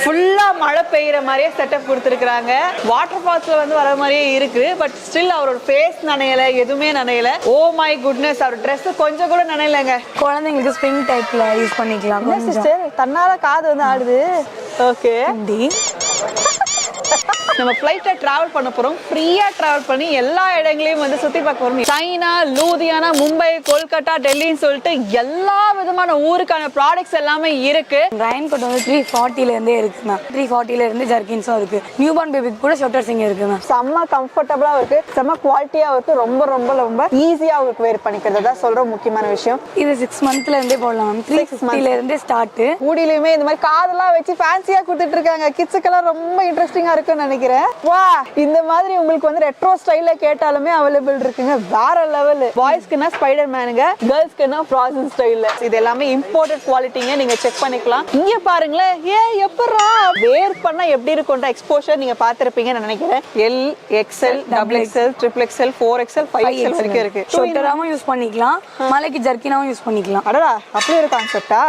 ஃபுல்லா மழை பெய்யற மாதிரியே செட்டப் கொடுத்துருக்காங்க. வாட்டர் ஃபால்ஸ்ல வந்து வர மாதிரியே இருக்கு. பட் ஸ்டில் அவரோட ஃபேஸ் நனையல, எதுவுமே நனையல. ஓ மை குட்னஸ், அவர் ட்ரெஸ் கொஞ்சம் கூட நனையலங்க. குழந்தைங்களுக்கு ஸ்ப்ரிங் டைப்ல யூஸ் பண்ணிக்கலாம். சிஸ்டர் தன்னால காது வந்து ஆடுது. ஓகே, நம்ம ஃப்ளைட்ல டிராவல் பண்ண போறோம். ஃப்ரீயா டிராவல் பண்ணி எல்லா இடங்களையும் வந்து சுத்தி பார்க்க போறோம். சைனா, லூதியானா, மும்பை, கொல்கத்தா, டெல்லின்னு சொல்லிட்டு எல்லா விதமான ஊருக்கான ப்ராடக்ட்ஸ் எல்லாமே இருக்கு. ரெயின் கோட் வந்து 340ல இருந்தே இருக்கு மேம். 340ல இருந்து ஜர்கின்ஸும் இருக்கு. நியூ பார்ன் பேபிக்கு கூட ஷொட்டர்ஸ் இங்க இருக்கு மேம். செம்ம கம்ஃபர்டபுளா இருக்கு, செம்ம குவாலிட்டியா இருக்கு, ரொம்ப ரொம்ப ரொம்ப ஈஸியா உங்களுக்கு வேர் பண்ணிக்கிறது தான் சொல்ற முக்கியமான விஷயம். இது 6 மந்த்ல இருந்தே போடலாம் மேம். 350ல இருந்தே ஸ்டார்ட். ஊடியிலுமே இந்த மாதிரி காதெல்லாம் வச்சு ஃபேன்சியா கொடுத்துட்டு இருக்காங்க. கிட்ஸுக்கெல்லாம் ரொம்ப இன்ட்ரெஸ்டிங்கா இருக்குன்னு நினைக்கிறேன். வா, இந்த மாதிரி உங்களுக்கு வந்து ரெட்ரோ ஸ்டைல்ல கேட்டாலுமே அவைலபிள் இருக்குங்க. வேற லெவல். பாய்ஸ்க்குனா ஸ்பைடர் மேனுங்க, கேர்ள்ஸ்க்குனா ஃப்ராசன் ஸ்டைல்ல. இது எல்லாமே இம்போர்ட்டட் குவாலிட்டிங்க. நீங்க செக் பண்ணிக்கலாம். இங்க பாருங்களேன், எப்பறா வேர் பண்ணா எப்படி இருக்கும்ன்ற எக்ஸ்போஷர் நீங்க பாத்திருப்பீங்கன்னு நினைக்கிறேன். L, XL, double XL, triple XL, 4XL, 5XL வரைக்கும் இருக்கு. ஷொட்டராவும் யூஸ் பண்ணிக்கலாம், மலைக்கு ஜர்கினாவும் யூஸ் பண்ணிக்கலாம். அடடா, அப்படியே ஒரு கான்செப்டா?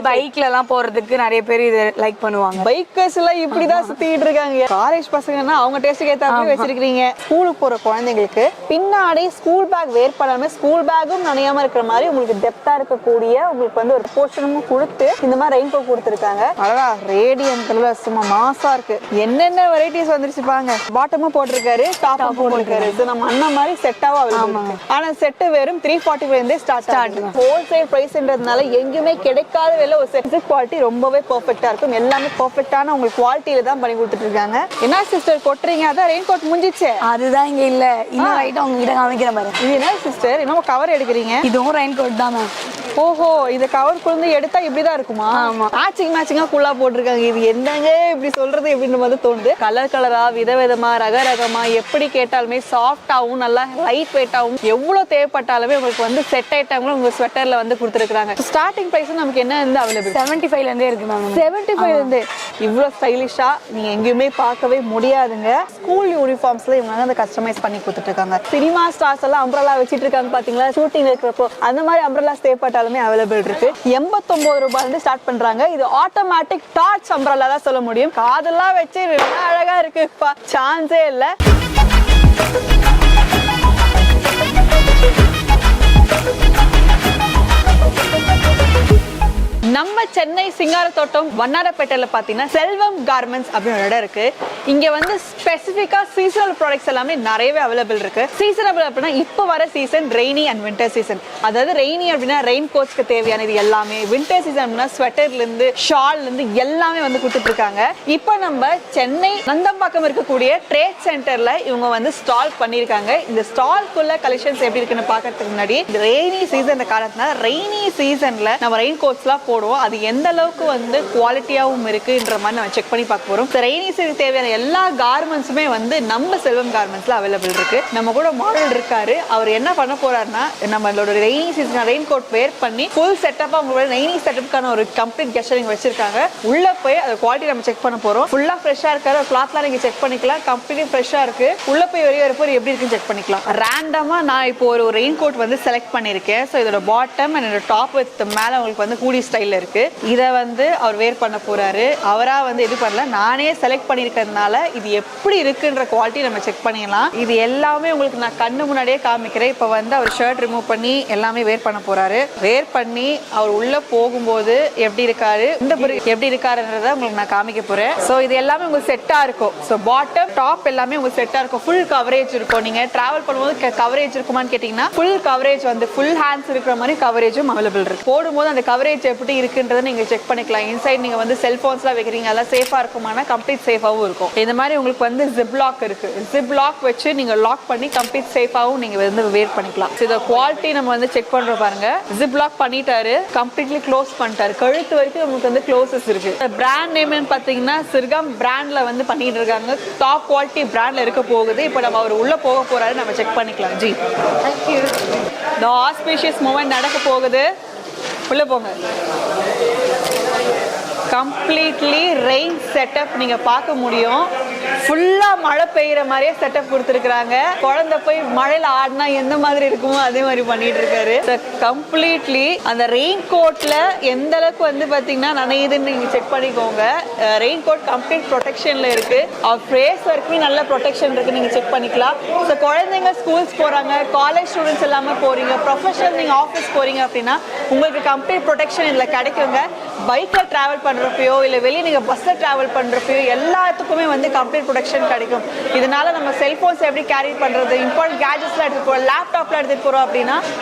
பைக்ல எல்லாம் போறதுக்கு நிறைய பேர் இது லைக் பண்ணுவாங்க. பைக்கர்ஸ் எல்லாம் இப்படிதான் சுத்திட்டு இருக்காங்க. காலேஜ் பசங்கன்னா அவங்க டேஸ்ட்க்கு ஏத்த மாதிரி வச்சிருக்கீங்க. ஸ்கூலுக்கு போற குழந்தைங்களுக்கு பின்னாடி ஸ்கூல் பேக் வேர் பண்ணாம ஸ்கூல் பேக்கும் நனையாம இருக்கிற மாதிரி உங்களுக்கு டெப்தா இருக்கக்கூடிய உங்களுக்கு வந்து ஒரு போர்ஷனும் கொடுத்து இந்த மாதிரி ரெயின் கோட் கொடுத்துருக்காங்க. அடடா, ரேடியன்ட் கலர்ல சும்மா மாசா இருக்கு. என்னென்ன வெரைட்டிஸ் வந்துருச்சு பாருங்க. பாட்டமும் போட்டிருக்காரு, டாப்பும் போட்டிருக்காரு. இது நம்ம அண்ணன் மாதிரி செட்டாவா இருக்கு. ஆனா செட் வெறும் 345 இருந்தே ஸ்டார்ட் ஆகுது. ஹோல்சேல் பிரைஸ்ன்றதுனால எங்கேயுமே கிடைக்காத விலை ஒரு செட் குவாலிட்டி ரொம்பவே பெர்ஃபெக்ட்டா இருக்கும். எல்லாமே பெர்ஃபெக்ட்டான உங்களுக்கு குவாலிட்டியில தான் பண்ணி கொடுத்துட்டு இருக்காங்க. என்ன சிஸ்டர் கொட்டுறீங்க? அதான் ரெயின் கோட் முடிஞ்சிச்சு. அதுதான் இங்க இல்ல. இன்னொரு ஐட்டம் உங்ககிட்ட காமிக்கிற பாரு. இது என்ன சிஸ்டர், இன்னும் கவர் எடுக்கிறீங்க? இதுவும் ரெயின் கோட் தான் மேம். ஓஹோ, இந்த கவர் குழந்தை எடுத்தா இப்படிதான் இருக்குமா? மேட்சிங்கா ஃபுல்லா போட்டிருக்காங்க. இது என்னங்க இப்படி சொல்றது எப்படின்ற மாதிரி தோணுது. கலர் கலரா, விதவிதமா, ரகரகமா, எப்படி கேட்டாலுமே சாஃப்டாவும் நல்லா லைட் வெயிட்டாவும் எவ்வளவு தேவைப்பட்டாலுமே உங்களுக்கு வந்து செட் ஐட்டங்களும் உங்க ஸ்வெட்டர்ல வந்து கொடுத்துருக்காங்க. ஸ்டார்டிங் பிரைஸ் நமக்கு என்ன இருந்து அவைலபிள்? 75ல இருந்தே இருக்கு மேம். 75ல இருந்து இவ்வளவு ஸ்டைலிஷா நீங்க எங்கேயுமே பார்க்கவே முடியாதுங்க. ஸ்கூல் யூனிஃபார்ம்ஸ்ல இவங்க வந்து கஸ்டமைஸ் பண்ணி கொடுத்துட்டு இருக்காங்க. சினிமா ஸ்டார்ஸ் எல்லாம் அம்ப்ரெல்லா வச்சிட்டு இருக்காங்க பாத்தீங்களா, ஷூட்டிங் இருக்கிறப்போ. அந்த மாதிரி அம்ப்ரெல்லாஸ் தேவைப்பட்டாலுமே அவைலபிள் இருக்கு. 89 ரூபாயில இருந்து ஸ்டார்ட் பண்றாங்க. இது ஆட்டோமேட்டிக் டார்ச் அம்ப்ரெல்லா தான் சொல்ல முடியும். காதெல்லாம் வச்சு அழகா இருக்கு, சான்ஸே இல்ல. நம்ம சென்னை சிங்காரத்தோட்டம் வண்ணாரப்பேட்டையில பாத்தீங்கன்னா செல்வம் கார்மெண்ட்ஸ் அப்படின்னு ஒரு இடம் இருக்கு. இங்க வந்து ஸ்பெசிபிக்கா சீசனல் ப்ராடக்ட்ஸ் எல்லாமே நிறையவே அவைலபிள் இருக்கு. சீசனபிள் அப்படின்னா இப்ப வர season rainy and winter season. அதாவது ரெய்னி அப்படின்னா ரெயின் கோட்ஸ்க்கு தேவையானது எல்லாமே, வின்டர் சீசன் அப்படின்னா ஸ்வெட்டர்ல இருந்து ஷால்ல இருந்து எல்லாமே வந்து கொடுத்துட்டு இருக்காங்க. இப்ப நம்ம சென்னை நந்தம்பாக்கம் இருக்கக்கூடிய ட்ரேட் சென்டர்ல இவங்க வந்து ஸ்டால் பண்ணிருக்காங்க. இந்த ஸ்டால்குள்ள கலெக்ஷன்ஸ் எப்படி இருக்குன்னு பாக்கிறதுக்கு முன்னாடி, இந்த ரெய்னி சீசன் காலத்துல ரெய்னி சீசன்ல நம்ம ரெயின் கோட்ஸ் எல்லாம் போடுவோம். அது எந்த அளவுக்கு வந்து குவாலிட்டியாவும் இருக்குன்ற மாதிரி நம்ம செக் பண்ணி பார்க்க போறோம். ரெய்னி சீசன் தேவையான எல்லா கார்மெண்ட்ஸுமே வந்து நம்ம செல்வம் கார்மெண்ட்ஸ்ல அவைலபிள் இருக்கு. நம்ம கூட மாடல் இருக்காரு. அவர் என்ன பண்ண போறாருன்னா, நம்மளோட ரெய்னி சீசன் ரெயின் கோட் வேர் பண்ணி ஃபுல் செட்டப்பா உங்களோட ரெய்னி செட்டப்புக்கான ஒரு கம்ப்ளீட் கெஸ்டரிங் வச்சிருக்காங்க. உள்ள போய் அந்த குவாலிட்டி நம்ம செக் பண்ண போறோம். ஃபுல்லா ஃப்ரெஷ்ஷா இருக்காரு. கிளாத்லாம் நீங்க செக் பண்ணிக்கலாம். கம்ப்ளீட் ஃப்ரெஷ்ஷா இருக்கு. உள்ள போய் வெளியே வரப்போ எப்படி இருக்குன்னு செக் பண்ணிக்கலாம். ரேண்டமா நான் இப்போ ஒரு ரெயின் கோட் வந்து செலக்ட் பண்ணிருக்கேன். ஸோ இதோட பாட்டம் அண்ட் டாப் வித் மேல உங்களுக்கு வந்து கூடி ஸ்டைல் இருக்கு. இத வந்து அவர் வேர் பண்ண போறாரு. அவரா வந்து இது பண்ணல, நானே செலக்ட் பண்ணிருக்கிறதுனால இது எப்படி இருக்குன்ற குவாலிட்டி நம்ம செக் பண்ணிடலாம். இது எல்லாமே உங்களுக்கு நான் கண்ணு முன்னாடியே காமிக்கிறேன். இப்ப வந்து அவர் ஷர்ட் ரிமூவ் பண்ணி எல்லாமே வேர் பண்ண போறாரு. வேர் பண்ணி அவர் உள்ள போகும்போது எப்படி இருக்காரு, எப்படி இருக்காருன்றத உங்களுக்கு நான் காமிக்க போறேன். சோ இது எல்லாமே உங்களுக்கு செட்டா இருக்கும். சோ பாட்டம் டாப் எல்லாமே உங்களுக்கு செட்டா இருக்கும். ஃபுல் கவரேஜ் இருக்கும். நீங்க டிராவல் பண்ணும்போது கவரேஜ் இருக்குமான்னு கேட்டீங்கன்னா ஃபுல் கவரேஜ் வந்து ஃபுல் ஹேண்ட்ஸ் இருக்கிற மாதிரி கவரேஜும் அவைலபிள் இருக்கு. போடும்போது அந்த கவரேஜ் எப்படி இருக்குன்றத நீங்க செக் பண்ணிக்கலாம். இன்சைட் நீங்க வந்து செல்போன்ஸ்லாம் வைக்கிறீங்க, அதெல்லாம் சேஃபா இருக்குமானா கம்ப்ளீட் சேஃபாவும் இருக்கும். இந்த மாதிரி உங்களுக்கு வந்து ஜிப் லாக் இருக்கு. ஜிப் லாக் வச்சு நீங்க லாக் பண்ணி கம்ப்ளீட் சேஃபாவும் நீங்க வந்து வேர் பண்ணிக்கலாம். இத குவாலிட்டி நம்ம வந்து செக் பண்றோம் பாருங்க. ஜிப் லாக் பண்ணிட்டாரு, கம்ப்ளீட்லி க்ளோஸ் பண்ணிட்டாரு. கழுத்து வரைக்கும் நமக்கு வந்து க்ளோசஸ் இருக்கு. பிராண்ட் நேம்னு பாத்தீங்கன்னா சிர்கம் பிராண்ட்ல வந்து பண்ணிட்டு இருக்காங்க. டாப் குவாலிட்டி பிராண்ட்ல இருக்க போகுது. இப்போ நம்ம அவர் உள்ள போக போறாரு, நம்ம செக் பண்ணிக்கலாம். Ji thank you. The auspicious moment நடக்க போகுது. உள்ள போங்க. கம்ப்ளீட்லி ரெயின் செட்டப் நீங்க பார்க்க முடியும். ஃபுல்லா மழை பெய்யற மாதிரியே செட்டப் கொடுத்துருக்காங்க. குழந்தை போய் மழையில ஆடினா எந்த மாதிரி இருக்குமோ அதே மாதிரி பண்ணிட்டு இருக்காரு. கம்ப்ளீட்லி அந்த ரெயின் கோட்ல எந்த அளவுக்கு வந்து பாத்தீங்கன்னா நனையுதுன்னு நீங்க செக் பண்ணிக்கோங்க. ரெயின் கோட் கம்ப்ளீட் ப்ரொடெக்ஷன்ல இருக்கு. அவர் ஃபேஸ் வரைக்குமே நல்ல ப்ரொடெக்ஷன் இருக்கு, நீங்க செக் பண்ணிக்கலாம். ஸோ குழந்தைங்க ஸ்கூல்ஸ் போறாங்க, காலேஜ் ஸ்டூடெண்ட்ஸ் எல்லாமே போறீங்க, ப்ரொஃபஷனல் நீங்க ஆஃபீஸ் போறீங்க அப்படின்னா உங்களுக்கு கம்ப்ளீட் ப்ரொடெக்ஷன் இதுல கிடைக்குங்க. பைக்ல டிராவல் பண்றப்பயோ இல்ல வெளியே நீங்க பஸ்ல டிராவல் பண்றப்பயோ எல்லாத்துக்குமே வந்து கம்ப்ளீட் ப்ரொடெக்ஷன் கிடைக்கும். இதனால நம்ம செல்போன்ஸ் எப்படி கேரி பண்றது, இம்பார்ட்டன்ட் கேஜெட்ஸ்லாம் எடுத்துட்டு போறோம், லேப்டாப்லாம் எடுத்துட்டு போறோம் அப்படின்னா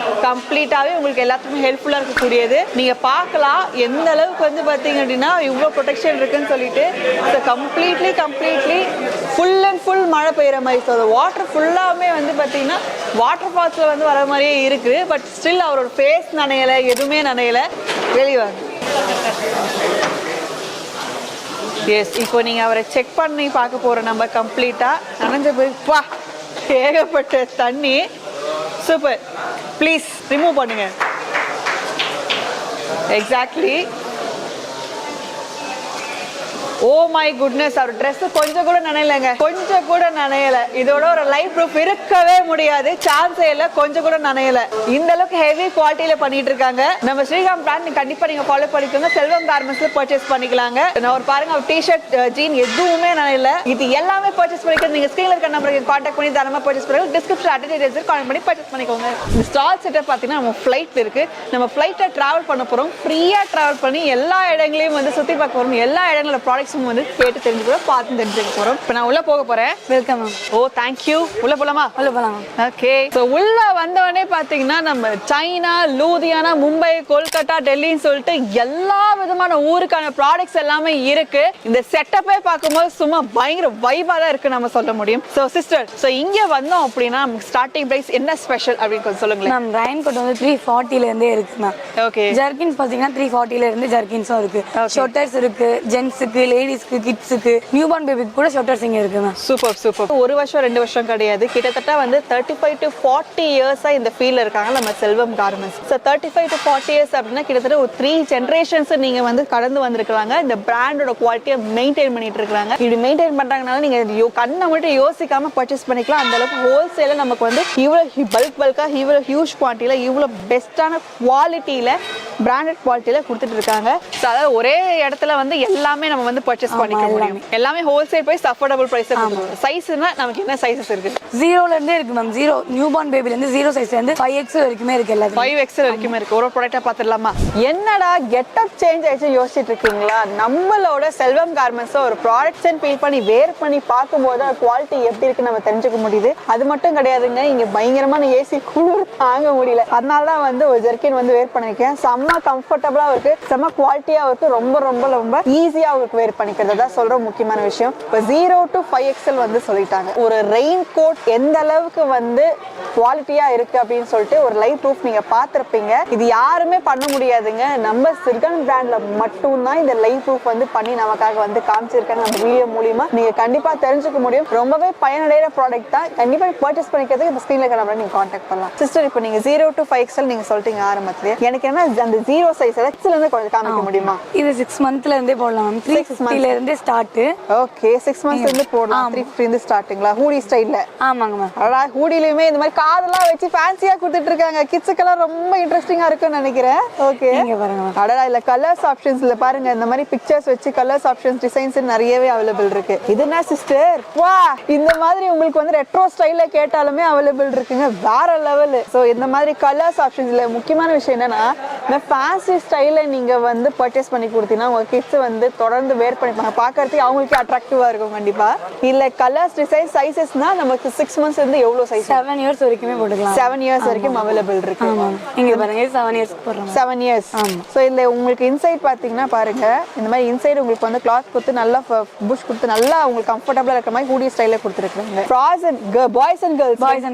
கம்ப்ளீட்டாவே உங்களுக்கு எல்லாத்துக்குமே ஹெல்ப்ஃபுல்லா இருக்கக்கூடியது. நீங்க பார்க்கலாம் எந்த அளவுக்கு வந்து பாத்தீங்க அப்படின்னா இவ்வளோ ப்ரொடெக்ஷன் இருக்குன்னு சொல்லிட்டு. கம்ப்ளீட்லி ஃபுல் அண்ட் ஃபுல் மழை பெய்யற மாதிரி. ஸோ வாட்டர் ஃபுல்லாமே வந்து பாத்தீங்கன்னா வாட்டர் ஃபால்ஸ்ல வந்து வர மாதிரியே இருக்கு. பட் ஸ்டில் அவரோட ஃபேஸ் நனையல, எதுவுமே நனையல. வெளிவாங்க. எஸ், இப்போ நீங்க அவரை செக் பண்ணி பார்க்க போறோம். நம்ம கம்ப்ளீட்டா நனைஞ்ச போய் பா ஏகப்பட்ட தண்ணி. சூப்பர், ப்ளீஸ் ரிமூவ் பண்ணுங்க. எக்ஸாக்ட்லி. ஓ மை குட்னஸ், அவர் ட்ரெஸ் கொஞ்சம் கூட நனையலங்க, கொஞ்சம் கூட நனையல. இதோட ஒரு லைஃப் ப்ரூஃப் இருக்கவே முடியாது, சான்ஸே இல்ல. கொஞ்சம் கூட நனையல. இந்த அளவுக்கு ஹெவி குவாலிட்டியில பண்ணிட்டு இருக்காங்க. நம்ம ஸ்ரீகாந்த் பிராண்ட் கண்டிப்பா நீங்க ஃபாலோ பண்ணிக்கோங்க. செல்வம் கார்மெண்ட்ஸ்ல பர்ச்சேஸ் பண்ணிக்கலாங்க. நான் ஒரு பாருங்க, அவர் டிஷர்ட் ஜீன் எதுவுமே நனையல. இது எல்லாமே பர்ச்சேஸ் பண்ணிக்கிறது நீங்க ஸ்கிரீன்ல இருக்க நம்பருக்கு கான்டாக்ட் பண்ணி தாராளமா பர்ச்சேஸ் பண்ணுங்க. டிஸ்கிரிப்ஷன் அட்ரஸ் கான்டாக்ட் பண்ணி பர்ச்சேஸ் பண்ணிக்கோங்க. இந்த ஸ்டால் செட்டப் பாத்தீங்கன்னா நம்ம ஃபிளைட் இருக்கு. நம்ம ஃபிளைட்ல டிராவல் பண்ண போறோம். ஃப்ரீயா டிராவல் பண்ணி எல்லா இடங்களையும் வந்து சுத்தி பார்க்க போறோம். எல்லா இடங்களோட ப்ராடக்ட்ஸ் வந்து கேட்டு தெரிஞ்சுக்க பார்த்து தெரிஞ்சுக்க போறோம். இப்போ நான் உள்ள போக போறேன். Welcome ma'am. Oh thank you. உள்ள போலாமா? உள்ள போலாம். ஓகே. ஸோ உள்ள வந்தவொடனே பாத்தீங்கன்னா நம்ம சைனா, லூதியானா, மும்பை, கொல்கட்டா, டெல்லின்னு சொல்லிட்டு எல்லா விதமான ஊருக்கான ப்ராடக்ட்ஸ் எல்லாமே இருக்கு. இந்த செட்டப்பே பார்க்கும்போது சும்மா பயங்கர வைபா தான் இருக்கு நம்ம சொல்ல முடியும். ஸோ சிஸ்டர், ஸோ இங்க வந்தோம் அப்படின்னா நமக்கு ஸ்டார்டிங் பிரைஸ் என்ன ஸ்பெஷல் அப்படின்னு கொஞ்சம் சொல்லுங்களேன். மேம் ரெயின் கோட் வந்து 340ல இருந்தே இருக்கு மேம். ஓகே. ஜர்கின்ஸ் பாத்தீங்கன்னா 340ல இருந்து ஜர்கின்ஸும் இருக்கு. ஷார்ட்டர்ஸ் இருக்கு, ஜென்ட்ஸுக்கு, லேடிஸ்க்கு, கிட்ஸுக்கு, நியூ பார்ன் பேபிக்கு கூட ஷார்ட்டர்ஸ் இங்க இருக்கு மேம். Super super. ஒரு வருஷம் 2 வருஷம் கிடையாது, கிட்டத்தட்ட வந்து 35 to 40 இயர்ஸா இந்த ஃபீல்ட்ல இருக்காங்க நம்ம செல்வம் கார்மெண்ட்ஸ். ஸோ 35 to 40 இயர்ஸ் அப்படின்னா கிட்டத்தட்ட ஒரு 3 ஜென்ரேஷன்ஸ் நீங்க வந்து கடந்து வந்திருக்காங்க. இந்த பிராண்டோட குவாலிட்டியை மெயின்டைன் பண்ணிட்டு இருக்காங்க. இப்படி மெயின்டைன் பண்றாங்கனால நீங்க கண்ணை மட்டும் யோசிக்காம பர்ச்சேஸ் பண்ணிக்கலாம். அந்த அளவுக்கு ஹோல்சேல நமக்கு வந்து இவ்வளவு பல்கா இவ்வளவு ஹியூஜ் குவான்டிட்டியில இவ்வளவு பெஸ்டான குவாலிட்டியில பிராண்டட் குவாலிட்டியில கொடுத்துட்டு இருக்காங்க. ஸோ அதாவது ஒரே இடத்துல வந்து எல்லாமே நம்ம வந்து பர்ச்சேஸ் பண்ணிக்க முடியும். எல்லாமே ஹோல்சேல் பிரைஸ், அஃபோர்டபிள் பிரைஸ். சைஸ்னா நமக்கு என்ன சைஸஸ் இருக்கு? 0ல இருந்தே இருக்கு மேம். 0 நியூ பார்ன் பேபில இருந்து 0 சைஸ்ல இருந்து 5XL வரைக்குமே இருக்கு. எல்லாமே 5XL வரைக்குமே இருக்கு. ஒரு ப்ராடக்ட்டா பாத்துடலாமா? என்னடா கெட்டப் சேஞ்ச் ஆயிடுச்சு யோசிச்சுட்டு இருக்கீங்களா? நம்மளோட செல்வம் கார்மெண்ட்ஸ் ஒரு ப்ராடக்ட்ஸ் ஃபீல் பண்ணி வேர் பண்ணி பார்க்கும்போது குவாலிட்டி எப்படி இருக்கு நம்ம தெரிஞ்சுக்க முடியுது. அது மட்டும் கிடையாதுங்க, இங்க பயங்கரமான ஏசி குளிர் தாங்க முடியல. அதனால தான் வந்து ஒரு ஜெர்கின் வந்து வேர் பண்ணிருக்கேன். செம்ம கம்ஃபர்டபுளா இருக்கு, செம்ம குவாலிட்டியா இருக்கு, ரொம்ப ரொம்ப ரொம்ப ஈஸியா உங்களுக்கு வேர் பண்ணிக்கிறது தான் சொல்ற முக்கியமான விஷயம். இப்போ 0 to 5XL வந்து சொல்லிட்டாங்க. ஒரு ரெயின் கோட் எந்த அளவுக்கு வந்து குவாலிட்டியா இருக்கு அப்படின்னு சொல்லிட்டு ஒரு லைவ் ப்ரூஃப் நீங்க பார்த்திருப்பீங்க. இது யாருமே பண்ண முடியாதுங்க, நம்ம சிர்கன் பிராண்ட்ல மட்டும் தான் இந்த லைவ் ப்ரூஃப் வந்து பண்ணி நமக்காக வந்து காமிச்சிருக்காங்க. நம்ம வீடியோ மூலியமா நீங்க கண்டிப்பா தெரிஞ்சுக்க முடியும். ரொம்பவே பயனடைகிற ப்ராடக்ட் தான். கண்டிப்பா பர்ச்சேஸ் பண்ணிக்கிறதுக்கு இந்த ஸ்கிரீன்ல இருக்க நம்பரை நீங்க கான்டாக்ட் பண்ணலாம். சிஸ்டர், இப்போ நீங்க 0 to 5XL நீங்க சொல்லிட்டீங்க ஆரம்பத்திலே. எனக்கு என்ன அந்த 0 சைஸ் எக்ஸ்ல இருந்து கொஞ்சம் காமிக்க முடியுமா? இது 6 மந்த்ல இருந்தே போடலாம் மேம். 350ல இருந்தே ஸ்டார்ட். ஓகே, 6 மந்த்ஸ்ல இருந்து போடலாம். 350 இருந்து ஸ்டார்டிங்களா? ஹூடி ஸ்டைல்ல? ஆமாங்க மேம். அடடா, ஹூடிலயுமே இந்த மாதிரி காதெல்லாம் வச்சு ஃபேன்சியா கொடுத்துட்டு இருக்காங்க. கிட்ஸுக்கெல்லாம் ரொம்ப இன்ட்ரெஸ்டிங்கா இருக்குன்னு நினைக்கிறேன். ஓகே, நீங்க பாருங்க. அடடா, இல்ல கலர்ஸ் ஆப்ஷன்ஸ்ல பாருங்க, இந்த மாதிரி பிக்சர்ஸ் வச்சு கலர்ஸ் ஆப்ஷன்ஸ் டிசைன்ஸ் நிறையவே அவைலபிள் இருக்கு. இது என்ன சிஸ்டர், வா, இந்த மாதிரி உங்களுக்கு வந்து ரெட்ரோ ஸ்டைல்ல கேட்டாலுமே அவைலபிள் இருக்குங்க, வேற லெவல். சோ இந்த மாதிரி கலர்ஸ் ஆப்ஷன்ஸ்ல முக்கியமான விஷயம் என்னன்னா, இந்த ஃபேன்சி ஸ்டைல்ல நீங்க வந்து பர்ச்சேஸ் பண்ணி கொடுத்தீங்கன்னா உங்க கிட்ஸ் வந்து தொடர்ந்து வேர் பண்ணிப்பாங்க, பார்க்கறதுக்கு அவங்களுக்கு அட்ராக்டிவா இருக்கும் கண்டிப்பா. இல்ல கலர்ஸ் டிசைன் சைஸஸ்னா நமக்கு 6 மந்த்ஸ் இருந்து எவ்வளவு சைஸ்? 7 இயர்ஸ் வரைக்குமே போட்டுக்கலாம். 7 இயர்ஸ் வரைக்கும் அவைலபிள் இருக்கு. இங்க பாருங்க, 7 இயர்ஸ் போடுறோம். 7 இயர்ஸ். சோ இதுல உங்களுக்கு இன்சைட் பாத்தீங்கன்னா பாருங்க, இந்த மாதிரி இன்சைட் உங்களுக்கு வந்து கிளாத் கொடுத்து நல்லா புஷ் கொடுத்து நல்லா உங்களுக்கு கம்ஃபர்டபிளா இருக்கிற மாதிரி ஹூடி ஸ்டைல்ல கொடுத்துருக்காங்க. பாய்ஸ் அண்ட்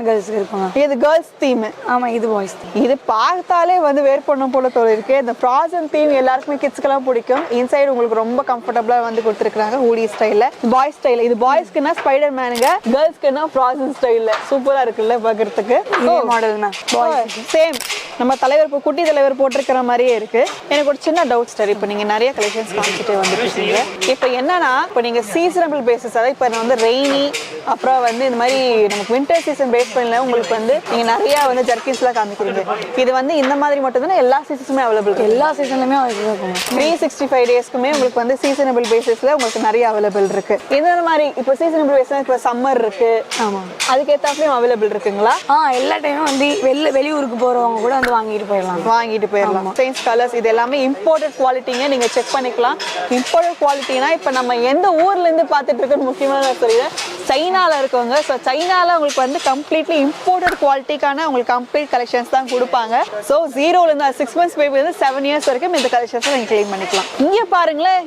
கேர்ள்ஸ் இருப்பாங்க. இது கேர்ள்ஸ் தீம். ஆமா, இது பாய்ஸ். இது பார்த்தாலே வந்து வேர் பண்ணும் போல தோல் இருக்கு. இந்த ஃப்ராசன் தீம் எல்லாருக்குமே கிட்ஸ்க்கெல்லாம் பிடிக்கும். இன்சைட் உங்களுக்கு ரொம்ப கம்ஃபர்டபுளா வந்து கொடுத்துருக்காங்க ஹூடி ஸ்டைல்ல. Boys style. இது பாய்ஸ்க்குன்னா ஸ்பைடர் மேனுங்க, கேர்ள்ஸ்க்குன்னா ஃப்ராசன் ஸ்டைல்ல. சூப்பரா இருக்குல்ல பாக்குறதுக்கு. Model ma'am. சேம் நம்ம தலைவர் இப்போ குட்டி தலைவர் போட்டிருக்கிற மாதிரியே இருக்கு. எனக்கு ஒரு சின்ன டவுட் சார், இப்போ நீங்க நிறைய கலெக்ஷன்ஸ் காமிச்சிட்டே வந்துருக்கீங்க. இப்போ என்னன்னா இப்போ நீங்க சீசனபிள் பேசிஸ், அதாவது இப்போ வந்து ரெய்னி அப்புறம் வந்து இந்த மாதிரி நமக்கு வின்டர் சீசன் பேஸ் பண்ணல உங்களுக்கு வந்து நீங்க நிறைய வந்து ஜர்க்கின்ஸ்லாம் காமிக்கிறீங்க. இது வந்து இந்த மாதிரி மட்டும் தானே எல்லா சீசனுமே அவைலபிள்? எல்லா சீசன்லயுமே அவைலபிள் இருக்கும். 365 டேஸ்க்குமே உங்களுக்கு வந்து சீசனபிள் பேசிஸ்ல உங்களுக்கு நிறைய அவைலபிள் இருக்கு. இந்த மாதிரி இப்போ சீசனபிள் பேஸ்னா இப்போ சம்மர் இருக்கு, ஆமா, அதுக்கேத்தாப்லயும் அவைலபிள் இருக்குங்களா? எல்லா டைமும் வந்து வெளியூருக்கு போறவங்க கூட வந்து வாங்கிட்டு போயிடலாம். சேஞ்ச் கலர்ஸ் இது எல்லாமே இம்போர்ட்டட் குவாலிட்டிங்க, நீங்க செக் பண்ணிக்கலாம். இம்போர்ட்டட் குவாலிட்டினா இப்போ நம்ம எந்த ஊர்ல இருந்து பார்த்துட்டு இருக்கோம் முக்கியமான சொல்லிடுறேன், சைனால இருக்கவங்க. ஸோ சைனால உங்களுக்கு வந்து கம்ப்ளீட்லி இம்போர்ட்டட் குவாலிட்டிக்கான உங்களுக்கு கம்ப்ளீட் கலெக்ஷன்ஸ் தான் கொடுப்பாங்க. ஸோ 0ல இருந்து 6 months பேபி வந்து 7 years வரைக்கும் இந்த கலெக்ஷன்ஸ் நீங்க கிளைம் பண்ணிக்கலாம். இங்க பாருங்களேன்,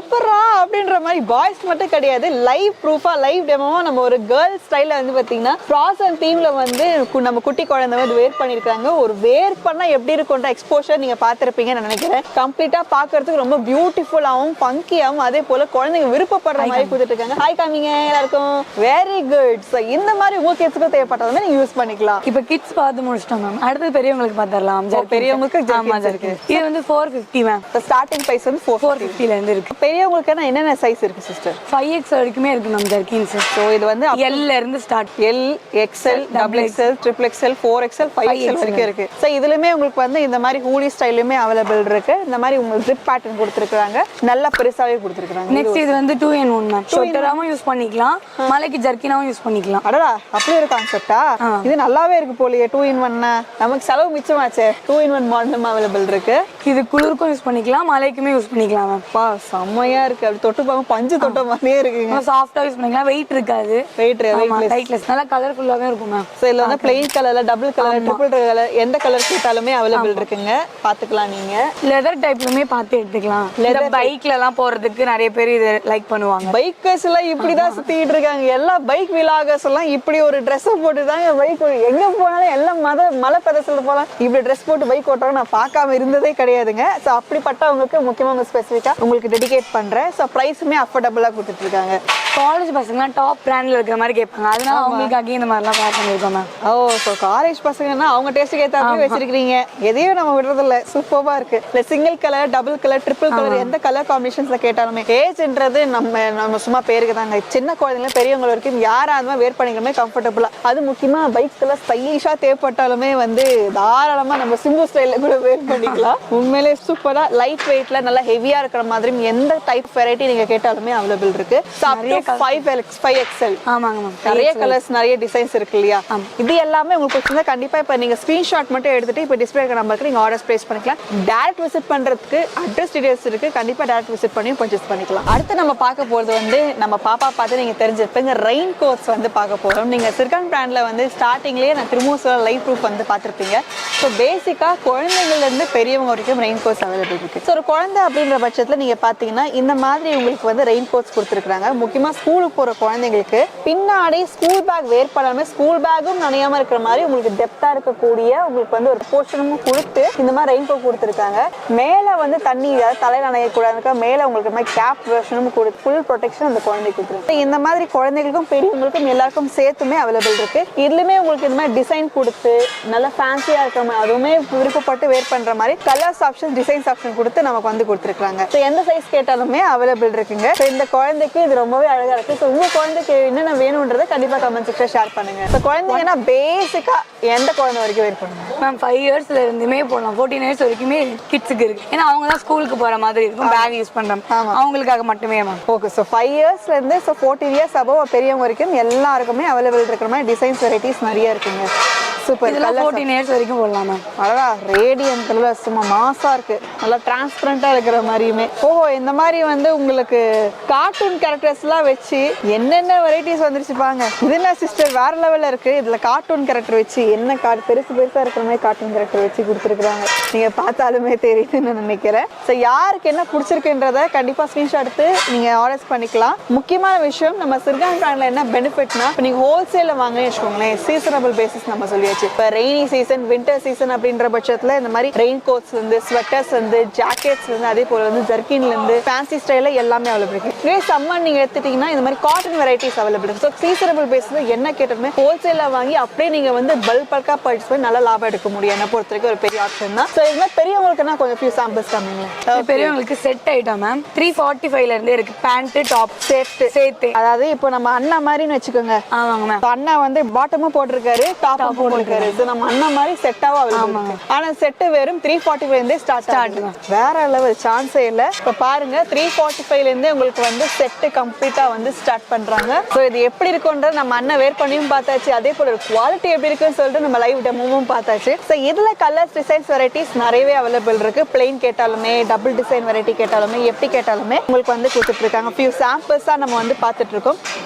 எப்படா அப்படின்ற மாதிரி பாய்ஸ் மட்டும் கிடையாது, லைவ் ப்ரூஃபா லைவ் டெமோவா நம்ம ஒரு கேர்ள் ஸ்டைல வந்து பாத்தீங்கன்னா ஃப்ராசன் தீம்ல வந்து நம்ம குட்டி குழந்தை வந்து வேர் பண்ணிருக்காங்க. ஒரு வேர் பண்ணா எப்படி இருக்கும்ன்ற எக்ஸ்போஷர் நீங்க பாத்திருப்பீங்கன்னு நினைக்கிறேன். கம்ப்ளீட்டா பாக்குறதுக்கு ரொம்ப பியூட்டிஃபுல்லாவும் பங்கியாவும் அதே போல குழந்தைங்க விருப்பப்படுற மாதிரி கொடுத்துட்டு இருக்காங்க. ஹாய் காமிங்க எல்லாருக்கும். Very good. ஸோ இந்த மாதிரி உங்க கிட்ஸ்க்கு தேவைப்பட்டதுமே நீங்க யூஸ் பண்ணிக்கலாம். இப்போ கிட்ஸ் பார்த்து முடிச்சிட்டோம் மேம், அடுத்து பெரியவங்களுக்கு பார்த்துடலாம். பெரியவங்களுக்கு இருக்கு. இது வந்து 450 மேம். ஸ்டார்டிங் பிரைஸ் வந்து 450ல இருந்து இருக்கு. பெரியவங்களுக்கு என்னென்ன சைஸ் இருக்கு சிஸ்டர்? 5X வரைக்குமே இருக்கு மேம் ஜர்க்கின்ஸ். ஸோ இது வந்து L ல இருந்து start, L, XL, XXL, XXL, 4XL, 5XL வரைக்கும் இருக்கு. ஸோ இதுலயுமே உங்களுக்கு வந்து இந்த மாதிரி ஹூடி ஸ்டைலுமே அவைலபிள் இருக்கு. இந்த மாதிரி உங்களுக்கு ஜிப் பேட்டர்ன் கொடுத்துருக்காங்க, நல்லா பெருசாவே கொடுத்துருக்காங்க. நெக்ஸ்ட் இது வந்து 2 in 1 மேம். ஷோல்டராவும் யூஸ் பண்ணிக்கலாம், மலைக்கு ஜர்க்கினாவும் யூஸ் பண்ணிக்கலாம். அடடா, அப்படி ஒரு கான்செப்டா? இது நல்லாவே இருக்கு போலியே. 2 in 1 நமக்கு செலவு மிச்சமாச்சே. 2 in 1 மாடலும் அவைலபிள் இருக்கு. இது குளிருக்கும் யூஸ் பண்ணிக்கலாம், மலைக்குமே யூஸ் பண்ணிக்கலாம் மேம். பா செம்மையா இருக்கு. அப்படி தொட்டு பார்க்க பஞ்சு தொட்ட மாதிரியே இருக்குங்க. சாஃப்டா யூஸ் பண்ணிக்கலாம், வெயிட் இருக்காது. வெயிட்லெஸ், நல்லா கலர்ஃபுல்லாவே இருக்கும் மேம். சோ இதுல வந்து பிளெயின் கலர்ல, டபுள் கலர், ட்ரிபிள் கலர், எந்த கலர் கேட்டாலுமே அவைலபிள் இருக்குங்க. பாத்துக்கலாம். நீங்க லெதர் டைப்லயுமே பார்த்து எடுத்துக்கலாம். லெதர் பைக்ல எல்லாம் போறதுக்கு நிறைய பேர் இத லைக் பண்ணுவாங்க. பைக்கர்ஸ் எல்லாம் இப்படிதான் சுத்திட்டு இருக்காங்க. எல்லா பைக் விலாகர்ஸ் எல்லாம் இப்படி ஒரு ட்ரெஸ் போட்டுதாங்க பைக் எங்க போனாலும் எல்லாம் மலை பிரதேசத்துல போலாம் இப்படி ட்ரெஸ் போட்டு பைக் ஓட்டுறாங்க. நான் பார்க்காம இருந்ததே கிடையாதுங்க. சோ அப்படிப்பட்டவங்களுக்கு முக்கியமா ஸ்பெசிஃபிக்கா உங்களுக்கு டெடிகேட் பண்றேன். சோ பிரைஸுமே அஃபோர்டபுளா கொடுத்துட்டு இருக்காங்க. காலேஜ் பசங்க டாப் பிராண்ட்ல இருக்கிற மாதிரி கேட்பாங்க, அதனால அவங்களுக்காக இந்த மாதிரிலாம் பேக் பண்ணிருக்கோம் மேம். ஓ, ஸோ காலேஜ் பசங்கன்னா அவங்க டேஸ்ட்டுக்கு ஏற்ற மாதிரி வச்சிருக்கீங்க. எதையும் நம்ம விடுறதில்ல. சூப்பரா இருக்கு. இல்லை single colour, double colour, triple colour, எந்த கலர் காம்பினேஷன்ஸ்ல கேட்டாலுமே. ஏஜ்ன்றது நம்ம சும்மா பேருக்கு தாங்க. சின்ன குழந்தைங்க பெரியவங்க வரைக்கும் யாரா இருந்தாலும் வேர் பண்ணிக்கிறமே கம்ஃபர்டபுளா. அது முக்கியமா பைக்ஸ்ல ஸ்டைலிஷா தேவைப்பட்டாலுமே வந்து தாராளமா நம்ம சிம்பு ஸ்டைல்ல கூட வேர் பண்ணிக்கலாம். உண்மையிலே சூப்பரா லைட் வெயிட்ல நல்லா ஹெவியா இருக்கிற மாதிரி எந்த டைப் வெரைட்டி நீங்க கேட்டாலுமே அவைலபிள் இருக்கு. 5XL. ஆமாங்க மேம். நிறைய கலர்ஸ், நிறைய டிசைன்ஸ் இருக்கு இல்லையா? இது எல்லாமே உங்களுக்கு பிடிச்சிருந்தா கண்டிப்பா இப்ப நீங்க ஸ்கிரீன்ஷாட் மட்டும் எடுத்துட்டு இப்ப டிஸ்பிளே இருக்கிற நம்பருக்கு நீங்க ஆர்டர்ஸ் பிளேஸ் பண்ணிக்கலாம். டைரக்ட் விசிட் பண்றதுக்கு அட்ரஸ் டீடைல்ஸ் இருக்கு. கண்டிப்பா டைரக்ட் விசிட் பண்ணி பர்ச்சேஸ் பண்ணிக்கலாம். அடுத்து நம்ம பார்க்க போறது வந்து நம்ம பாப்பா பார்த்து நீங்க தெரிஞ்சிருப்பீங்க, ரெயின் கோட்ஸ் வந்து பார்க்க போறோம். நீங்க சிர்கான் பிராண்ட்ல வந்து ஸ்டார்டிங்லயே நான் திரும்பவும் சொல்ல லைவ் ப்ரூஃப் வந்து பார்த்திருப்பீங்க. ஸோ பேசிக்கா குழந்தைங்கள்ல இருந்து பெரியவங்க வரைக்கும் ரெயின் கோட்ஸ் அவைலபிள் இருக்கு. ஸோ ஒரு குழந்தை அப்படின்ற பட்சத்துல நீங்க பாத்தீங்கன்னா இந்த மாதிரி உங்களுக்கு வந்து ரெயின் கோட்ஸ் கொடுத்துருக்காங்க. முக்கியமா ஸ்கூலுக்கு போற குழந்தைங்களுக்கு பின்னாடி ஸ்கூல் பேக் வேர் பண்ணாம ஸ்கூல் பேக்கும் நனையாம இருக்கிற மாதிரி உங்களுக்கு டெப்தா இருக்கக்கூடிய உங்களுக்கு வந்து ஒரு போர்ஷனும் கொடுத்து இந்த மாதிரி ரெயின் கோட் கொடுத்துருக்காங்க. மேல வந்து தண்ணி தலையில நனையக்கூடாது, மேல உங்களுக்கு மாதிரி கேப் வெர்ஷனும் கொடுத்து ஃபுல் ப்ரொடெக்ஷன் அந்த குழந்தைக்கு கொடுத்துருக்கு. இந்த மாதிரி குழந்தைகளுக்கும் பெரியவங்களுக்கும் எல்லாருக்கும் சேர்த்துமே அவைலபிள் இருக்கு. இதுலயுமே உங்களுக்கு இந்த மாதிரி டிசைன் கொடுத்து நல்லா ஃபேன்சியா இருக்கிற மாதிரி அதுவுமே விருப்பப்பட்டு வேர் பண்ற மாதிரி கலர்ஸ் ஆப்ஷன், டிசைன்ஸ் ஆப்ஷன் கொடுத்து நமக்கு வந்து கொடுத்துருக்காங்க. எந்த சைஸ் கேட்டாலுமே அவைலபிள் இருக்குங்க. இந்த குழந்தைக்கு இது ரொம்பவே அழகா இருக்கு. உங்க குழந்தைக்கு என்னென்ன வேணும்ன்றதை கண்டிப்பா கமெண்ட் செக்ஷன்ல ஷேர் பண்ணுங்க. இப்போ குழந்தைங்கன்னா பேசிக்கா எந்த குழந்தை வரைக்கும் வேர் பண்ணுங்க மேம்? 5 yearsல இருந்துமே போடலாம், 14 years வரைக்குமே கிட்ஸுக்கு இருக்கு. ஏன்னா அவங்க தான் ஸ்கூலுக்கு போற மாதிரி இருக்கும், பேக் யூஸ் பண்றாங்க, அவங்களுக்காக மட்டுமே மேம். ஓகே. ஸோ 5 yearsல இருந்து 14 years above பெரியவங்க வரைக்கும் எல்லாருக்குமே அவைலபிள் இருக்கிற மாதிரி டிசைன்ஸ் வெரைட்டிஸ் நிறைய இருக்குங்க. சூப்பர். 14 years வரைக்கும் போடலாம் மேம். அழகா ரேடியன் கலர் சும்மா மாசா இருக்கு, நல்லா டிரான்ஸ்பரண்டா இருக்கிற மாதிரியுமே. ஓஹோ, இந்த மாதிரி வந்து உங்களுக்கு கார்ட்டூன் கேரக்டர்ஸ் எல்லாம் வச்சு என்னென்ன வெரைட்டிஸ் வந்துருச்சு பாங்க. இது என்ன சிஸ்டர் வேற லெவல்ல இருக்கு. இதுல கார்ட்டூன் கேரக்டர் வச்சு என்ன பெருசா இருக்கிற மாதிரி கார்ட்டூன் கேரக்டர் வச்சு கொடுத்துருக்காங்க. நீங்க பார்த்தாலுமே தெரியுதுன்னு நினைக்கிறேன். ஸோ யாருக்கு என்ன பிடிச்சிருக்குன்றத கண்டிப்பா ஸ்கிரீன்ஷாட் எடுத்து நீங்க ஆர்டர்ஸ் பண்ணிக்கலாம். முக்கியமான விஷயம் நம்ம சிர்கான் பிராண்ட்ல என்ன பெனிஃபிட்னா, நீங்க ஹோல்சேல்ல வாங்கினே வச்சுக்கோங்களேன், சீசனபிள் பேசிஸ் நம்ம சொல்லியாச்சு. வந்துருச்சு. இப்போ ரெய்னி சீசன், வின்டர் சீசன் அப்படின்ற பட்சத்துல இந்த மாதிரி ரெயின் கோட்ஸ் வந்து, ஸ்வெட்டர்ஸ் வந்து, ஜாக்கெட்ஸ் வந்து, அதே போல வந்து ஜர்கின்ல இருந்து ஃபேன்சி ஸ்டைல எல்லாமே அவைலபிள் இருக்கு. இதே சம்மர் நீங்க எடுத்துட்டீங்கன்னா இந்த மாதிரி காட்டன் வெரைட்டிஸ் அவைலபிள் இருக்கு. ஸோ சீசனபிள் பேஸ்ல என்ன கேட்டாலுமே ஹோல்சேல வாங்கி அப்படியே நீங்க வந்து பல்கா பர்ச்சேஸ் பண்ணி நல்ல லாபம் எடுக்க முடியும். என்ன பொறுத்த வரைக்கும் ஒரு பெரிய ஆப்ஷன் தான். ஸோ இது மாதிரி பெரியவங்களுக்குன்னா கொஞ்சம் ஃபியூ சாம்பிள்ஸ் காமிங்களேன். பெரியவங்களுக்கு செட் ஐட்டம் மேம் 345ல இருந்தே இருக்கு. பேண்ட் டாப் சேர்த்து. அதாவது இப்போ நம்ம அண்ணா மாதிரின்னு வச்சுக்கோங்க. ஆமாங்க மேம். அண்ணா வந்து பாட்டமும் போட்டிருக்காரு, டாப்பும் போட்டிருக்காரு. நம்ம அண்ணா மாதிரி செட்டாவா அவைலபிள். ஆனா செட்டு வெறும் 345ல இருந்தே ஸ்டார்ட். வேற லெவல் சான்ஸே இல்ல. இப்ப பாருங்க 345ல இருந்தே உங்களுக்கு வந்து செட் கம்ப்ளீட்டா வந்து ஸ்டார்ட் பண்றாங்க. சோ இது எப்படி இருக்கும்ன்றது நம்ம அண்ணன் வேர் பண்ணியும் பார்த்தாச்சு. அதே போல குவாலிட்டி எப்படி இருக்குன்னு சொல்லிட்டு நம்ம லைவ் டெமோவும் பார்த்தாச்சு. சோ இதுல கலர்ஸ், டிசைன்ஸ், வெரைட்டிஸ் நிறையவே அவைலபிள் இருக்கு. பிளைன் கேட்டாலுமே, டபுள் டிசைன் வெரைட்டி கேட்டாலுமே, எப்படி கேட்டாலுமே உங்களுக்கு வந்து கொடுத்துட்டு இருக்காங்க. ஃபியூ சாம்பிள்ஸா நம்ம வந்து பார்த்துட்டு இருக்கோம்.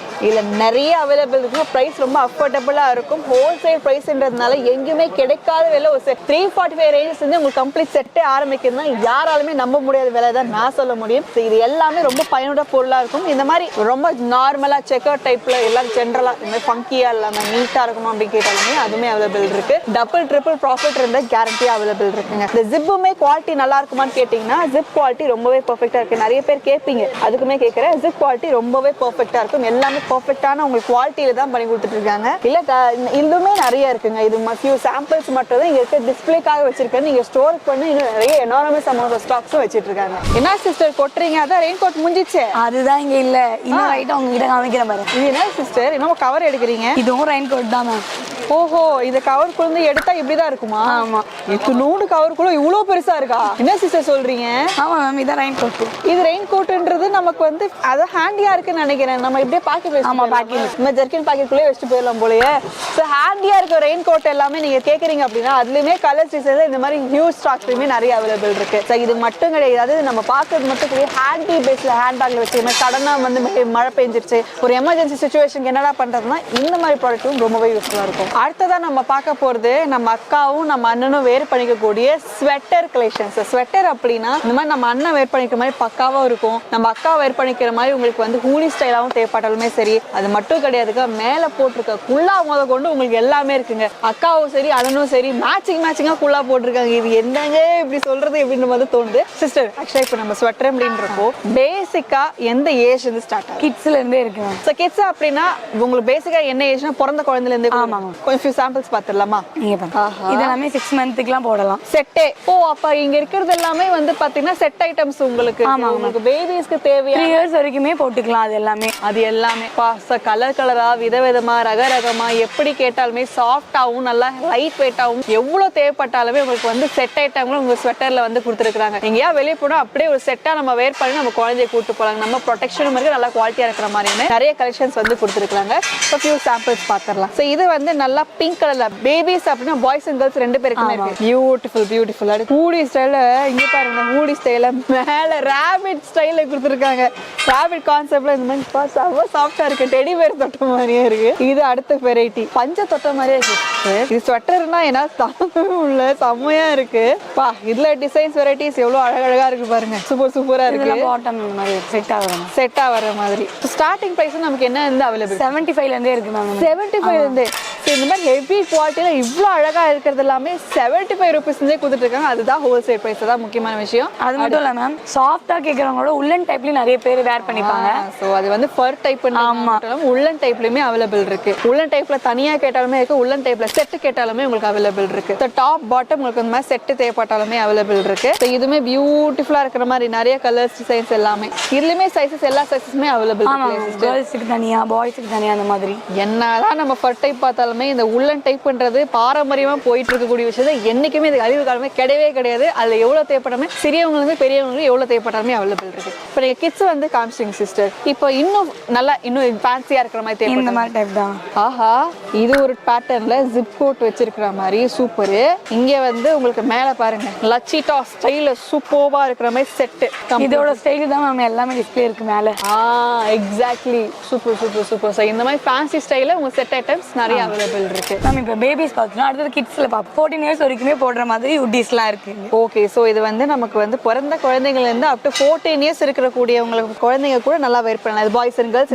இதுல நிறைய அவைலபிள் இருக்கும். பிரைஸ் ரொம்ப அஃபோர்டபுளா இருக்கும். ஹோல்சேல் பிரைஸ்ன்றதுனால எங்கேயுமே கிடைக்காத விலை. ஒரு செட் 345 ரேஞ்சஸ் வந்து உங்களுக்கு கம்ப்ளீட் செட்டே ஆரம்பிக்கிறதுனா யாராலுமே நம்ப முடியாத விலை தான் நான் சொல்ல முடியும். இது எல்லாமே ரொம்ப பயனுள்ள பொருளா இருக்கும். இந்த மாதிரி ரொம்ப நார்மலா செக்கர் டைப்ல எல்லாம் ஜென்ரலா இந்த மாதிரி ஃபங்கியா இல்லாம நீட்டா இருக்கணும் அப்படின்னு கேட்டாலுமே அதுவுமே அவைலபிள் இருக்கு. டபுள் ட்ரிபிள் ப்ராஃபிட் இருந்த கேரண்டியா அவைலபிள் இருக்குங்க. இந்த ஜிப்புமே குவாலிட்டி நல்லா இருக்குமான்னு கேட்டீங்கன்னா ஜிப் குவாலிட்டி ரொம்பவே பெர்ஃபெக்ட்டா இருக்கு. நிறைய பேர் கேட்பீங்க, அதுக்குமே கேட்கிறேன். ஜிப் குவாலிட்டி ரொம்பவே பெர்ஃபெக்ட்டா இருக்கும். எல்லாமே பெர்ஃபெக்ட்டான உங்களுக்கு குவாலிட்டியில தான் பண்ணி கொடுத்துட்டு இருக்காங்க. இல்ல இதுமே நிறைய இருக்குங்க. இது ஃபியூ சாம்பிள்ஸ் மட்டும் தான் இங்க இருக்க டிஸ்ப்ளேக்காக வச்சிருக்கேன். நீங்க ஸ்டோர் பண்ணி இன்னும் நிறைய எனார்மஸ் அமௌண்ட் ஆஃப் ஸ்டாக்ஸும் வச்சிட்டு இருக்காங்க. என்ன சிஸ்டர் கொட்டுறீங்க? அதான் ரெயின் கோட் முடிஞ்சிச்சு. அதுதான் இங்க இல்ல. இன்னும் ஐட்டம் உங்ககிட்ட காமிக்கிற பாரு. இது என்ன சிஸ்டர் இன்னும் கவர் எடுக்கிறீங்க? இதுவும் ரெயின் கோட் தான் மேம். ஓஹோ, இது கவர் குள்ள எடுத்தா இப்படிதான் இருக்குமா? ஆமா. இது நூறு கவர் குள்ள இவ்வளவு பெருசா இருக்கா? என்ன சிஸ்டர் சொல்றீங்க? ஆமா மேம், இதான் ரெயின் கோட். இது ரெயின் கோட்ன்றது நமக்கு வந்து அது ஹேண்டியா இருக்குன்னு நினைக்கிறேன். நம்ம இப்படியே பாக்கெட் வச்சு, ஆமா பாக்கெட் நம்ம ஜர்க்கின் பாக்கெட்குள்ளே வச்சுட்டு போயிடலாம் போலயே. ஸோ ஹேண்டியா இருக்க ரெயின் கோட் எல்லாமே நீங்க கேக்குறீங்க அப்படின்னா அதுலயுமே கலர்ஸ் டிசைன்ஸ் இந்த மாதிரி ஹியூஜ் ஸ்டாக்ஸ்லயுமே நிறைய அவைலபிள் இருக்கு. ஸோ இது மட்டும் கிடையாது. அதாவது நம்ம பாக்குறது மட்டும் கிடையாது. ஹேண்டி பேஸ்ல ஹேண்ட் பேக்ல வச்சு சடனா வந்து மழை பெஞ்சிருச்சு, ஒரு எமர்ஜென்சி சுச்சுவேஷனுக்கு என்னடா பண்றதுன்னா இந்த மாதிரி ப்ராடக்ட்டும் ரொம்பவே யூஸ்ஃபுல்லா இருக்கும். அடுத்ததான் நம்ம பார்க்க போறது நம்ம அக்காவும் நம்ம அண்ணனும் வேர் பண்ணிக்கக்கூடிய ஸ்வெட்டர் கலெக்ஷன்ஸ். ஸ்வெட்டர் அப்படின்னா இந்த மாதிரி நம்ம அண்ணன் வேர் பண்ணிக்கிற மாதிரி பக்காவா இருக்கும். நம்ம அக்கா வேர் பண்ணிக்கிற மாதிரி உங்களுக்கு வந்து ஹூலி ஸ்டைலாவும் தேவைப்பட்டாலுமே சரி. அது மட்டும் கிடையாதுங்க, மேல போட்டிருக்க குல்லா முத கொண்டு உங்களுக்கு எல்லாமே இருக்குங்க. அக்காவும் சரி அண்ணனும் சரி மேட்சிங்கா குல்லா போட்டிருக்காங்க. இது என்னங்க இப்படி சொல்றது எப்படின்ற மாதிரி தோணுது. சிஸ்டர் ஆக்சுவலா இப்போ நம்ம ஸ்வெட்டர் அப்படின்றப்போ பேசிக்கா எந்த ஏஜ் இருந்து ஸ்டார்ட் ஆகும்? கிட்ஸ்ல இருந்தே இருக்கு. ஸோ கிட்ஸ் அப்படின்னா உங்களுக்கு பேசிக்கா என்ன ஏஜ்னா பிறந்த குழந்தைல இருந்தே. ஆமாங்க. கொஞ்சம் ஃபியூ சாம்பிள்ஸ் பாத்துடலாமா? நீங்க பாருங்க. இது எல்லாமே 6 மந்த்க்குலாம் போடலாம். செட்டே. ஓ, அப்ப இங்க இருக்கிறது எல்லாமே வந்து பாத்தீங்கன்னா செட் ஐட்டம்ஸ் உங்களுக்கு. ஆமா, உங்களுக்கு பேபிஸ்க்கு தேவையான 3 இயர்ஸ் வரைக்குமே போட்டுக்கலாம். அது எல்லாமே கலர் கலரா, விதவிதமா, ரகரகமா, எப்படி கேட்டாலுமே சாஃப்டாவும் நல்லா லைட் வெயிட்டாவும் எவ்வளவு தேவைப்பட்டாலுமே உங்களுக்கு வந்து செட் ஐட்டங்களும் உங்க ஸ்வெட்டர்ல வந்து கொடுத்துருக்காங்க. எங்கேயா வெளியே போனா அப்படியே ஒரு செட்டா நம்ம வேர் பண்ணி நம்ம குழந்தைய கூட்டு போலாம். நம்ம ப்ரொடெக்ஷனும் இருக்கு, நல்லா குவாலிட்டியா இருக்கிற மாதிரி நிறைய கலெக்ஷன்ஸ் வந்து கொடுத்துருக்காங்க. Few samples பாத்திரலாம். ஸோ இது வந்து நல்லா பிங்க் கலர்ல பேபிஸ் அப்படின்னா பாய்ஸ் அண்ட் கேர்ள்ஸ் ரெண்டு பேருக்குமே இருக்கு. பியூட்டிஃபுல். அது ஹூடி ஸ்டைல இங்க பாருங்க. ஹூடி ஸ்டைல மேல ராபிட் ஸ்டைல கொடுத்துருக்காங்க. ராபிட் கான்செப்ட்ல இந்த மாதிரி ரொம்ப சாஃப்டா இருக்கு. டெடி பேர் தொட்ட மாதிரியே இருக்கு. இது அடுத்த வெரைட்டி பஞ்ச தொட்ட மாதிரியே இருக்கு. இது ஸ்வெட்டர்னா என்ன தாங்கவே உள்ள செம்மையா இருக்கு. பா இதுல டிசைன்ஸ் வெரைட்டிஸ் எவ்வளவு அழகழகா இருக்கு பாருங்க. சூப்பரா இருக்கு. பாட்டம் இந்த மாதிரி செட் ஆகுற மாதிரி. ஸ்டார்டிங் பிரைஸ் நமக்கு என்ன இருந்து அவைலபிள்? 75ல இருந்தே இருக்கு மேம். 75ல இருந்தே. இந்த மாதிரி ஹெவி குவாலிட்டியில இவ்வளவு அழகா இருக்கிறது எல்லாமே 75 ரூபீஸ்லேயே கொடுத்துட்டு இருக்காங்க. அதுதான் ஹோல்சேல் பிரைஸ் தான் முக்கியமான விஷயம். அது மட்டும் இல்ல மேம், சாஃப்டா கேக்குறவங்களோட உள்ளன் டைப்லயும் நிறைய பேர் வேர் பண்ணிப்பாங்க. சோ அது வந்து ஃபர் டைப் உள்ளன் டைப்லயுமே அவைலபிள் இருக்கு. உள்ளன் டைப்ல தனியா கேட்டாலுமே இருக்கு, உள்ளன் டைப்ல செட் கேட்டாலுமே உங்களுக்கு அவைலபிள் இருக்கு. டாப் பாட்டம் உங்களுக்கு இந்த மாதிரி செட் தேவைப்பட்டாலுமே அவைலபிள் இருக்கு. இதுமே பியூட்டிஃபுல்லா இருக்கிற மாதிரி நிறைய கலர்ஸ் டிசைன்ஸ் எல்லாமே. இதுலயுமே சைஸஸ் எல்லா சைஸஸுமே அவைலபிள் இருக்கு. கேர்ள்ஸ்க்கு தனியா, பாய்ஸ்க்கு தனியா அந்த மாதிரி. என்னதான் நம்ம ஃபர் டைப் பார்த்தாலுமே இந்த உள்ளன் டைப்ன்றது பாரம்பரியமா போயிட்டு இருக்கக்கூடிய விஷயம். என்னைக்குமே இது அழிவு காலமே கிடையவே கிடையாது. அதுல எவ்வளவு தேவைப்பட்டாலுமே சிறியவங்களுக்கு பெரியவங்களுக்கு எவ்வளவு தேவைப்பட்டாலுமே அவைலபிள் இருக்கு. இப்போ நீங்க கிட்ஸ் வந்து காமிச்சிங்க சிஸ்டர். இப்போ இன்னும் நல்லா இன்னும் ஃபேன்சியா இருக்கிற மாதிரி தேவை இந்த மாதிரி டைப் தான். ஆஹா, இது ஒரு பேட்டர்ன்ல ஜிப் கோட் வச்சிருக்கிற மாதிரி சூப்பர். இங்க வந்து உங்களுக்கு மேல பாருங்க லச்சிட்டா ஸ்டைல சூப்பர்வா இருக்கிற மாதிரி செட். இதோட ஸ்டைல் தான் மேம் எல்லாமே டிஸ்ப்ளே இருக்கு மேல. எக்ஸாக்ட்லி. சூப்பர். ஸோ இந்த மாதிரி ஃபேன்சி ஸ்டைல உங்க செட் ஐட்டம்ஸ் நிறைய அவைலபிள் அவைலபிள் இருக்கு. மேம் இப்போ பேபிஸ் பார்த்தோம்னா அடுத்தது கிட்ஸில் பார்ப்போம் 14 இயர்ஸ் வரைக்குமே போடுற மாதிரி உட்டீஸ்லாம் இருக்கு. ஓகே, ஸோ இது வந்து நமக்கு வந்து பிறந்த குழந்தைங்கள்லேருந்து அப் டு 14 இயர்ஸ் இருக்கக்கூடியவங்களுக்கு குழந்தைங்க கூட நல்லா வேர் பண்ணலாம். இது பாய்ஸ் அண்ட் கேர்ள்ஸ்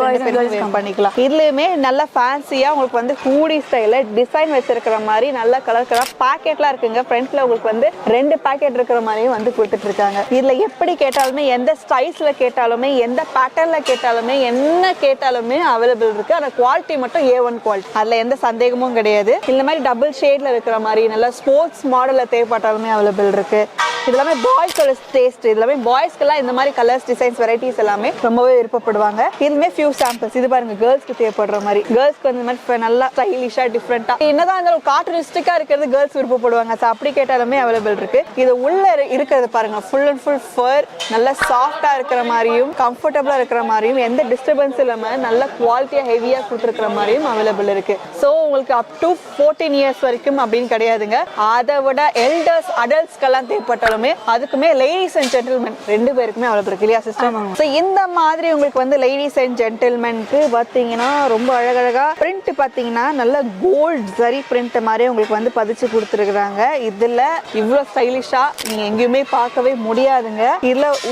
வேர் பண்ணிக்கலாம். இதுலயுமே நல்ல ஃபேன்சியா உங்களுக்கு வந்து ஹூடி ஸ்டைல டிசைன் வச்சிருக்கிற மாதிரி நல்ல கலர் கலர் பாக்கெட்லாம் இருக்குங்க. ஃப்ரண்ட்ல உங்களுக்கு வந்து 2 பாக்கெட் இருக்கிற மாதிரியும் வந்து கொடுத்துட்டு இருக்காங்க. இதுல எப்படி கேட்டாலுமே எந்த ஸ்டைல்ஸ்ல கேட்டாலுமே எந்த பேட்டர்ன்ல கேட்டாலுமே என்ன கேட்டாலுமே அவைலபிள் இருக்கு. அந்த குவாலிட்டி மட்டும் A1 குவாலிட்டி, அதுல எந்த சந்தேகமும் கிடையாது. இந்த மாதிரி டபுள் ஷேட்ல இருக்கிற மாதிரி நல்ல ஸ்போர்ட்ஸ் மாடல்ல தேவைப்பட்டாலுமே அவைலபிள் இருக்கு. இதெல்லாமே பாய்ஸ் டேஸ்ட், இதெல்லாமே பாய்ஸ்க்கெல்லாம் இந்த மாதிரி கலர்ஸ் டிசைன்ஸ் வெரைட்டிஸ் எல்லாமே ரொம்பவே விருப்பப்படுவாங்க. இதுமே ஃபியூ சாம்பிள்ஸ். இது பாருங்க கேர்ள்ஸ்க்கு தேவைப்படுற மாதிரி, கேர்ள்ஸ்க்கு வந்து மாதிரி நல்லா ஸ்டைலிஷா டிஃப்ரெண்டா என்னதான் இருந்தாலும் கார்ட்டூனிஸ்டிக்கா இருக்கிறது கேர்ள்ஸ் விருப்பப்படுவாங்க. ஸோ அப்படி கேட்டாலுமே அவைலபிள் இருக்கு. இது உள்ள இருக்கிறது பாருங்க ஃபுல் அண்ட் ஃபுல் ஃபர், நல்லா சாஃப்டா இருக்கிற மாதிரியும் கம்ஃபர்டபுளா இருக்கிற மாதிரியும் எந்த டிஸ்டர்பன்ஸ் இல்லாம நல்ல குவாலிட்டியா ஹெவியா கொடுத்துருக்கிற மாதிரியும் அவைலபிள் இருக்கு. ஸோ உங்களுக்கு அப் டு 14 இயர்ஸ் வரைக்கும் அப்படின்னு கிடையாதுங்க. அதை விட எல்டர்ஸ் அடல்ட்ஸ்க்கெல்லாம் தேவைப்பட்டாலும் அதுக்குமே லேடிஸ் அண்ட் ஜென்டில்மேன் 2 பேருக்குமே அவைலபிள் இருக்கு இல்லையா சிஸ்டர்? சோ இந்த மாதிரி உங்களுக்கு வந்து லேடிஸ் அண்ட் ஜென்டில்மேனுக்கு பாத்தீங்கன்னா ரொம்ப அழகழகா பிரிண்ட் பாத்தீங்கன்னா நல்ல கோல்ட் ஜரி பிரிண்ட் மாதிரி உங்களுக்கு வந்து பதிச்சு கொடுத்துருக்காங்க. இதுல இவ்வளவு ஸ்டைலிஷா நீங்க எங்கேயுமே பார்க்கவே முடியாதுங்க.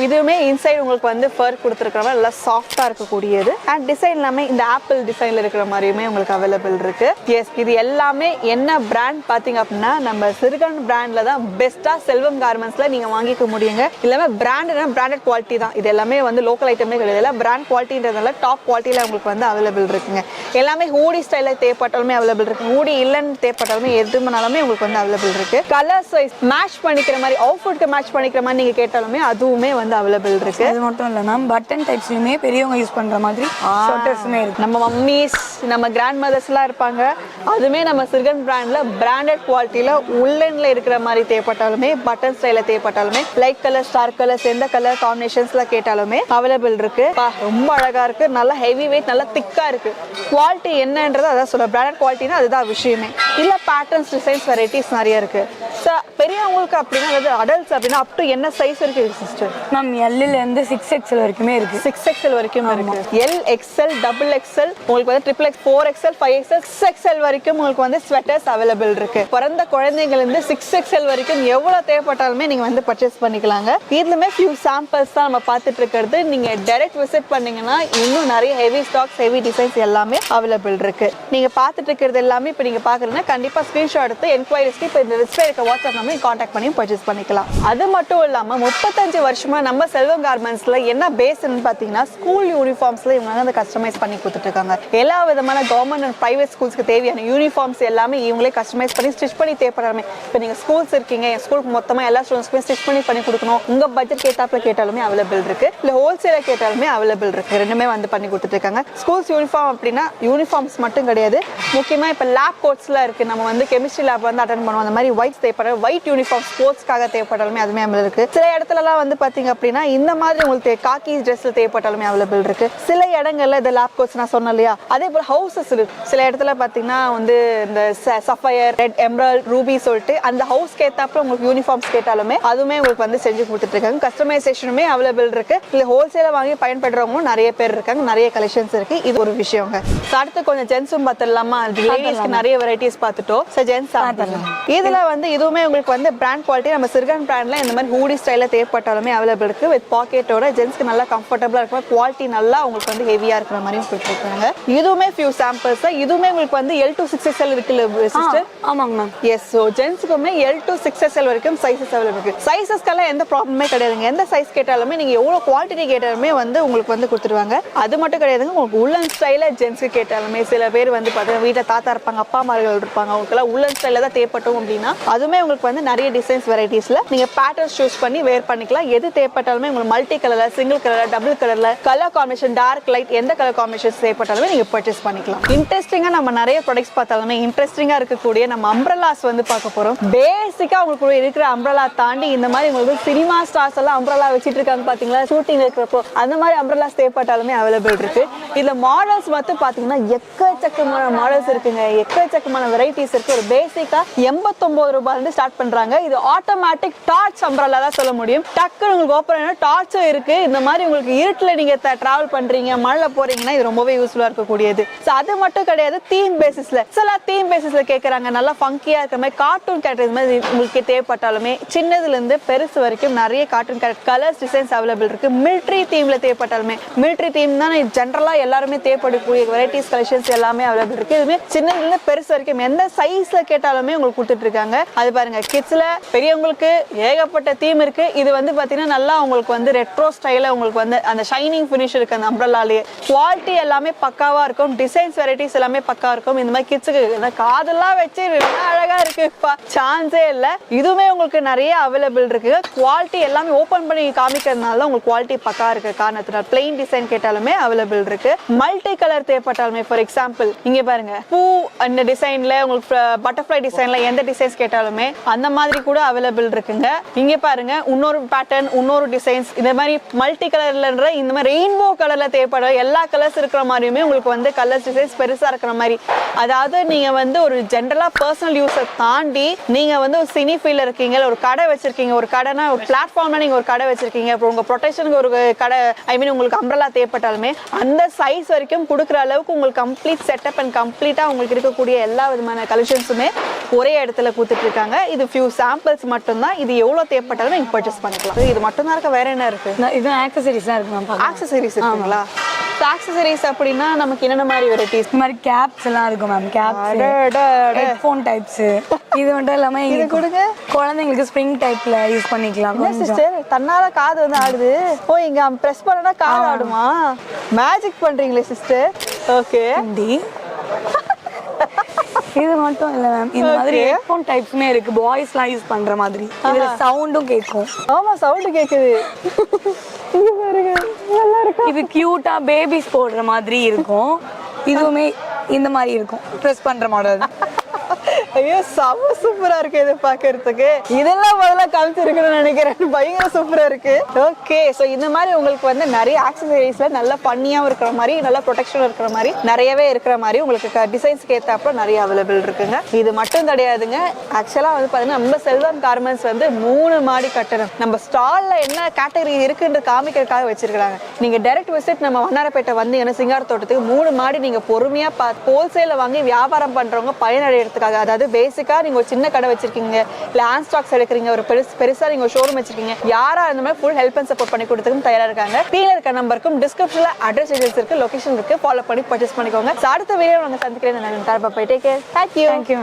இதுவுமே இன்சைட் உங்களுக்கு வந்து ஃபர் கொடுத்துருக்காங்க, நல்லா சாஃப்டா இருக்கக்கூடியது. அண்ட் டிசைன் எல்லாமே இந்த ஆப்பிள் டிசைன்ல இருக்கிற மாதிரியுமே உங்களுக்கு அவைலபிள் இருக்கு. எஸ், இது எல்லாமே என்ன பிராண்ட் பாத்தீங்க அப்படின்னா நம்ம சிறுகன் பிராண்ட்ல தான் பெஸ்டா செல்வம் கார்மெண்ட்ஸ்ல நீங்க வாங்கிக்க முடியுங்க. எல்லாமே பிராண்டட் குவாலிட்டி தான். இது எல்லாமே வந்து லோக்கல் ஐட்டமே கிடையாது, பிராண்ட் குவாலிட்டின்றதால டாப் குவாலிட்டியில உங்களுக்கு வந்து அவைலபிள் இருக்குங்க. எல்லாமே ஹூடி ஸ்டைல தேவைப்பட்டாலுமே அவைலபிள் இருக்கு. ஹூடி இல்லன்னு தேவைப்பட்டாலுமே எதுனாலுமே உங்களுக்கு வந்து அவைலபிள் இருக்கு. கலர் சைஸ் மேட்ச் பண்ணிக்கிற மாதிரி அவுட்ஃபிட்க்கு மேட்ச் பண்ணிக்கிற மாதிரி நீங்க கேட்டாலுமே அதுவுமே வந்து அவைலபிள் இருக்கு. அது மட்டும் இல்ல மேம் பட்டன் டைப்ஸ்லயுமே பெரியவங்க யூஸ் பண்ற மாதிரி ஷார்ட்டர்ஸ்மே இருக்கு. நம்ம மம்மிஸ் நம்ம கிராண்ட் மதர்ஸ் எல்லாம் இருப்பாங்க, அதுமே நம்ம சிறுகன் பிராண்ட்ல பிராண்டட் குவாலிட்டியில உள்ளன்ல இருக்கிற மாதிரி தேவைப்பட்டாலுமே பட்டன் ஸ்டைல தேவைப்பட்டாலுமே லைட் கலர் ஸ்டார் கலர்ஸ் எந்த கலர் காம்பினேஷன்ஸ்ல கேட்டாலுமே அவைலபிள் இருக்கு. ரொம்ப அழகா இருக்கு, நல்லா ஹெவி வெயிட், நல்லா திக்கா இருக்கு. குவாலிட்டி என்னன்றது அதான் சொல்ல, பிராண்டட் குவாலிட்டினா அதுதான் விஷயமே. இல்ல பேட்டர்ன்ஸ் டிசைன்ஸ் வெரைட்டிஸ் நிறைய இருக்கு. பெரியவங்களுக்கு அப்படின்னா அதாவது அடல்ட்ஸ் அப்படின்னா அப் டு என்ன சைஸ் இருக்கு சிஸ்டர்? மேம் L இருந்து 6XL வரைக்குமே இருக்கு. 6XL வரைக்கும் இருக்கு. L, XL, XXL, உங்களுக்கு வந்து XXX, 4XL, 5XL, 6XL வரைக்கும் உங்களுக்கு வந்து ஸ்வெட்டர்ஸ் அவைலபிள் இருக்கு. பிறந்த குழந்தைகள் இருந்து 6XL வரைக்கும் எவ்வளவு தேவைப்பட்டாலுமே நீங்க வந்து பர்ச்சேஸ் பண்ணிக்கலாங்க. இதுலமே ஃபியூ சாம்பிள்ஸ் தான் நம்ம பார்த்துட்டு இருக்கிறது. நீங்க டைரக்ட் விசிட் பண்ணீங்கன்னா இன்னும் நிறைய ஹெவி ஸ்டாக்ஸ் ஹெவி டிசைன்ஸ் எல்லாமே அவைலபிள் இருக்கு. நீங்க பார்த்துட்டு இருக்கிறது எல்லாமே இப்போ நீங்க பாக்குறீங்கன்னா கண்டிப்பா ஸ்கிரீன்ஷாட் எடுத்து என்கொயரிஸ்க்கு இப்போ இந்த டிஸ்பிளே இருக்க வாட்ஸ்அப் நம்பர் கான்டாக்ட் பண்ணி பர்ச்சேஸ் பண்ணிக்கலாம். அது மட்டும் இல்லாம 35 வருஷமா நம்ம செல்வம் கார்மெண்ட்ஸ்ல என்ன பேஸ்ன்னு பாத்தீங்கன்னா ஸ்கூல் யூனிஃபார்ம்ஸ்ல இவங்க வந்து கஸ்டமைஸ் பண்ணி கொடுத்துட்டு இருக்காங்க. எல்லா விதமான கவர்மெண்ட் அண்ட் பிரைவேட் ஸ்கூல்ஸ்க்கு தேவையான யூனிஃபார்ம்ஸ் எல்லாமே இவங்களே கஸ்டமைஸ் பண்ணி ஸ்டிச் பண்ணி தேவைப்படுறாங்க. இப்போ நீங்க ஸ்கூல்ஸ் இருக்கீங்க, என் ஸ்கூலுக்கு மொத்தமா எல்லா ஸ்டூடெண்ட்ஸ்க்குமே ஸ்டிச் பண்ணி கொடுக்கணும், உங்க பட்ஜெட் கேட்டாப்ல கேட்டாலுமே அவைலபிள் இருக்கு, இல்ல ஹோல்சேல கேட்டாலுமே அவைலபிள் இருக்கு. ரெண்டுமே வந்து பண்ணி கொடுத்துட்டு இருக்காங்க. ஸ்கூல்ஸ் யூனிஃபார்ம் அப்படின்னா யூனிஃபார்ம்ஸ் மட்டும் கிடையாது, முக்கியமா இப்ப லேப் கோட்ஸ்ல இருக்கு. நம்ம வந்து கெமிஸ்ட்ரி லேப் வந்து அட்டெண்ட் பண்ணுவோம், அந்த மாதிரி ஒயிட் தேவைப்படுற ஒயிட் யூனிஃபார்ம் ஸ்போர்ட்ஸ்க்காக தேவைப்பட்டாலுமே அதுமே அவைலபிள் இருக்கு. சில இடத்துலலாம் வந்து பாத்தீங்க அப்படின்னா இந்த மாதிரி உங்களுக்கு காக்கி ட்ரெஸ்ல தேவைப்பட்டாலுமே அவைலபிள் இருக்கு. சில இடங்கள்ல இந்த லேப் கோட்ஸ் நான் சொன்னேன் இல்லையா, அதே போல ஹவுசஸ் இருக்கு. சில இடத்துல பாத்தீங்கன்னா வந்து இந்த சஃபயர், ரெட், எம்ரல்ட், ரூபி சொல்லிட்டு அந்த ஹவுஸ் கேட்டாப்புல உங்களுக்கு யூனிஃபார்ம்ஸ் கேட்டாலுமே அதுவுமே உங்களுக்கு வந்து செஞ்சு கொடுத்துட்டு இருக்காங்க. கஸ்டமைசேஷனுமே அவைலபிள் இருக்கு. இல்ல ஹோல்சேல வாங்கி பயன்படுறவங்களும் நிறைய பேர் இருக்காங்க, நிறைய கலெக்ஷன்ஸ் இருக்கு. இது ஒரு விஷயங்க. அடுத்து கொஞ்சம் ஜென்ஸும் பார்த்துடலாமா? லேடிஸ்க்கு நிறைய வெரைட்டிஸ் பார்த்துட்டோம். ஜென்ஸ் இதுல வந்து இதுவுமே உங்களுக்கு வந்து பிராண்ட் குவாலிட்டி நம்ம சிறுகன் பிராண்ட்ல இந்த மாதிரி ஹூடி ஸ்டைல தேவைப்பட்டாலுமே அவைலபிள் இருக்கு. வித் பாக்கெட்டோட ஜென்ஸ்க்கு நல்லா கம்ஃபர்டபுளா இருக்கும், குவாலிட்டி நல்லா உங்களுக்கு வந்து ஹெவியா இருக்கிற மாதிரியும் கொடுத்துருக்காங்க. இதுவுமே ஃபியூ சாம்பிள்ஸ். இதுவுமே உங்களுக்கு வந்து L to 6XL இருக்குல்ல சிஸ்டர்? ஆமாங்க மேம். எஸ், ஸோ ஜென்ஸுக்குமே L to 6XL வரைக்கும் சைஸஸ் அவைலபிள் இருக்கு. சைஸஸ்க்கெல்லாம் எந்த ப்ராப்ளமே கிடையாதுங்க. எந்த சைஸ் கேட்டாலுமே நீங்க எவ்வளவு குவாலிட்டி கேட்டாலுமே வந்து உங்களுக்கு வந்து கொடுத்துருவாங்க. அது மட்டும் கிடையாதுங்க, உங்களுக்கு உள்ளன் ஸ்டைல ஜென்ஸ்க்கு கேட்டாலுமே சில பேர் வந்து பார்த்தீங்கன்னா வீட்டில் தாத்தா இருப்பாங்க, அப்பா அம்மார்கள் இருப்பாங்க, அவங்களுக்குலாம் உள்ளன் ஸ்டைல தான் தேவைப்பட்டோம் அப்படின்னா அதுவுமே உங்களுக்கு வந்து நிறைய டிசைன்ஸ் வெரைட்டிஸ்ல நீங்க பேட்டர்ன்ஸ் சூஸ் பண்ணி வேர் பண்ணிக்கலாம். எது தேவைப்பட்டாலுமே உங்களுக்கு மல்டி கலர்ல, சிங்கிள் கலர்ல, டபுள் கலர்ல, கலர் காம்பினேஷன், டார்க் லைட் எந்த கலர் காம்பினேஷன்ஸ் தேவைப்பட்டாலுமே நீங்க பர்ச்சேஸ் பண்ணிக்கலாம். இன்ட்ரெஸ்டிங்கா நம்ம நிறைய ப்ராடக்ட்ஸ் பார்த்தாலுமே இன்ட்ரெஸ்டிங்கா இருக்கக்கூடிய நம்ம அம்ப்ரெல்லாஸ் வந்து பார்க்க போறோம். பேசிக்கா உங்களுக்கு இருக்கிற அம்ப்ரெல்லா தாண்டி இந்த மாதிரி உங்களுக்கு சினிமா ஸ்டார்ஸ் எல்லாம் அம்ப்ரெல்லா வச்சிட்டு இருக்காங்க பாத்தீங்களா, ஷூட்டிங் இருக்கிறப்போ அந்த மாதிரி அம்ப்ரெல்லாஸ் தேவைப்பட்டாலுமே அவைலபிள் இருக்கு. இதுல மாடல்ஸ் மட்டும் பாத்தீங்கன்னா எக்கச்சக்கமான மாடல்ஸ் இருக்குங்க, எக்கச்சக்கமான வெரைட்டிஸ் இருக்கு. ஒரு பேசிக்கா 89 ரூபாய் வந்து ஸ்டார்ட் பண்றாங்க. இது ஆட்டோமேட்டிக் டார்ச் அம்ப்ரெல்லா தான் சொல்ல முடியும். டக்குன்னு உங்களுக்கு ஓப்பன் ஆனா டார்ச்சும் இருக்கு. இந்த மாதிரி உங்களுக்கு இருட்டுல நீங்க டிராவல் பண்றீங்க, மழைல போறீங்கன்னா இது ரொம்பவே யூஸ்ஃபுல்லா இருக்கக்கூடியது. ஸோ அது மட்டும் கிடையாது, தீம் பேசிஸ்ல சில தீம் பேசிஸ்ல கேட்கறாங்க, நல்லா ஃபங்கியா இருக்கிற மாதிரி கார்ட்டூன் கேரக்டர் மாதிரி உங்களுக்கு தேவைப்பட்டாலுமே சின்னதுல இருந்து பெருசு வரைக்கும் நிறைய cartoon character colours designs available இருக்கு. மிலிட்ரி தீம்ல தேவைப்பட்டாலுமே மிலிட்ரி தீம் தான் ஜென்ரலா எல்லாருமே தேவைப்படக்கூடிய வெரைட்டிஸ் கலெக்ஷன்ஸ் எல்லாமே அவைலபிள் இருக்கு. இதுமே சின்னதுல இருந்து பெருசு வரைக்கும் எந்த சைஸ்ல கேட்டாலுமே உங்களுக்கு கொடுத்துட்டு இருக்காங்க. அது பாருங்க, கிட்ஸ்ல பெரியவங்களுக்கு ஏகப்பட்ட தீம் இருக்கு. இது வந்து பாத்தீங்கன்னா நல்லா உங்களுக்கு வந்து ரெட்ரோ ஸ்டைல உங்களுக்கு வந்து அந்த ஷைனிங் ஃபினிஷ் இருக்கு அந்த அம்ப்ரெல்லாலே. குவாலிட்டி எல்லாமே பக்காவா இருக்கும். டிசைன்ஸ் வெரைட்டிஸ் எல்லாமே பக்கா இருக்கும். இந்த மாதிரி கிட்ஸுக்கு காதெல்லாம் வச்சு அழகா இருக்கு, சான்ஸே இல்ல. இதுவுமே உங்களுக்கு நிறைய அவைலபிள் இருக்கு. குவாலிட்டி எல்லாமே ஓபன் பண்ணி காமிக்கிறதுனால உங்களுக்கு குவாலிட்டி பக்கா இருக்கு காரணத்தினால பிளெயின் டிசைன் கேட்டாலுமே அவைலபிள் இருக்கு. மல்டி கலர் தேவைப்பட்டாலுமே, ஃபார் எக்ஸாம்பிள் இங்க பாருங்க, பூ அந்த டிசைன்ல உங்களுக்கு பட்டர்ஃப்ளை டிசைன்ல எந்த டிசைன்ஸ் கேட்டாலுமே அந்த மாதிரி கூட அவைலபிள் இருக்குங்க. இங்க பாருங்க, இன்னொரு பேட்டர்ன், இன்னொரு டிசைன்ஸ், இந்த மாதிரி மல்டி கலர்ல இந்த மாதிரி ரெயின்போ கலர்ல தேவைப்படும் எல்லா கலர்ஸ் இருக்கிற மாதிரியுமே உங்களுக்கு வந்து கலர்ஸ் டிசைன்ஸ் பெருசா இருக்கிற மாதிரி. அதாவது நீங்க வந்து ஒரு ஜென்ரலா பர்சனல் யூஸை தாண்டி நீங்க வந்து ஒரு சினி ஃபீல்ல இருக்கீங்க, ஒரு கடை வச்சிருக்கீங்க, ஒரு கடைனா ஒரு பிளாட்ஃபார்ம்ல நீங்க ஒரு கடை வச்சிருக்கீங்க, அப்புறம் உங்க ப்ரொடெக்ஷனுக்கு ஒரு கடை, ஐ மீன் உங்களுக்கு அம்ப்ரெல்லா தேவைப்பட்டாலுமே அந்த சைஸ் வரைக்கும் கொடுக்குற அளவுக்கு உங்களுக்கு கம்ப்ளீட் செட்டப் அண்ட் கம்ப்ளீட்டா உங்களுக்கு இருக்கக்கூடிய எல்லா விதமான கலெக்ஷன்ஸுமே ஒரே இடத்துல கொடுத்துட்டு இருக்காங்க. இது ஃபியூ சாம்பிள்ஸ் மட்டும் தான். இது எவ்வளவு தேவைப்பட்டாலும் நீங்க பர்ச்சேஸ் பண்ணிக்கலாம். இது மட்டும் தான் இருக்க, வேற என்ன இருக்கு? இது ஆக்சசரிஸ் தான் இருக்கு. ஆக்சசரிஸ் இருக்குங்களா? ஆக்சசரிஸ் அப்படின்னா நமக்கு என்னென்ன மாதிரி வெரைட்டிஸ்? இந்த மாதிரி கேப்ஸ் எல்லாம் இருக்கும் மேம். Caps, headphone types. இது மட்டும் இல்லாம இது கொடுங்க, குழந்தைங்களுக்கு ஸ்ப்ரிங் டைப்ல யூஸ் பண்ணிக்கலாம். சிஸ்டர் தன்னால காது வந்து ஆடுது. ஓ, இங்க பிரஸ் பண்ணா காது ஆடுமா? மேஜிக் பண்றீங்களே சிஸ்டர். ஓகே. இது மட்டும் இல்ல மேம், இந்த மாதிரி ஹெட்ஃபோன் டைப்ஸ்மே இருக்கு. பாய்ஸ்லாம் யூஸ் பண்ற மாதிரி. இதுல சவுண்டும் கேட்கும். ஆமா, சவுண்ட் கேக்குது. இது பாருங்க, நல்லா இருக்கு. இது கியூட்டா பேபிஸ் போடுற மாதிரி இருக்கும். இதுவுமே இந்த மாதிரி இருக்கும், ப்ரெஸ் பண்ற மாடல். ஐயோ, செம சூப்பரா இருக்கு இது பாக்குறதுக்கு. இதெல்லாம் முதல்ல காமிச்சிருக்கணும்னு நினைக்கிறேன். பயங்கர சூப்பரா இருக்கு. ஓகே, சோ இந்த மாதிரி உங்களுக்கு வந்து நிறைய ஆக்சசரிஸ்ல நல்ல பண்ணியாவும் இருக்கிற மாதிரி, நல்ல ப்ரொடெக்ஷன் இருக்கிற மாதிரி, நிறையவே இருக்கிற மாதிரி உங்களுக்கு டிசைன்ஸ்க்கு ஏத்தாப்புல நிறைய அவைலபிள் இருக்குங்க. இது மட்டும் கிடையாதுங்க. ஆக்சுவலா வந்து பாத்தீங்கன்னா நம்ம செல்வம் கார்மெண்ட்ஸ் வந்து 3 மாடி கட்டடம் நம்ம ஸ்டால்ல என்ன கேட்டகரி இருக்குன்னு காமிக்கிறதுக்காக வச்சிருக்காங்க. நீங்க டைரக்ட் விசிட் நம்ம வண்ணாரப்பேட்டை வந்தீங்கன்னா சிங்கார தோட்டத்துக்கு 3 மாடி நீங்க பொறுமையா ஹோல்சேல வாங்கி வியாபாரம் பண்றவங்க பயனடைறதுக்காக. அதாவது பேசிக்கா நீங்க ஒரு சின்ன கடை வச்சிருக்கீங்க, இல்ல ஹேண்ட் ஸ்டாக்ஸ் எடுக்கிறீங்க, ஒரு பெருசா நீங்க ஷோரூம் வச்சிருக்கீங்க, யாரா இருந்தாலும் ஃபுல் ஹெல்ப் அண்ட் சப்போர்ட் பண்ணி கொடுத்துக்கும் தயாரா இருக்காங்க. கீழ இருக்க நம்பருக்கும் டிஸ்கிரிப்ஷன்ல அட்ரஸ் டீடைல்ஸ் இருக்கு, லொகேஷன் இருக்கு, ஃபாலோ பண்ணி பர்ச்சேஸ் பண்ணிக்கோங்க. அடுத்த வீடியோ நாங்க சந்திக்கிறேன். நான் take care. Thank you. Thank you.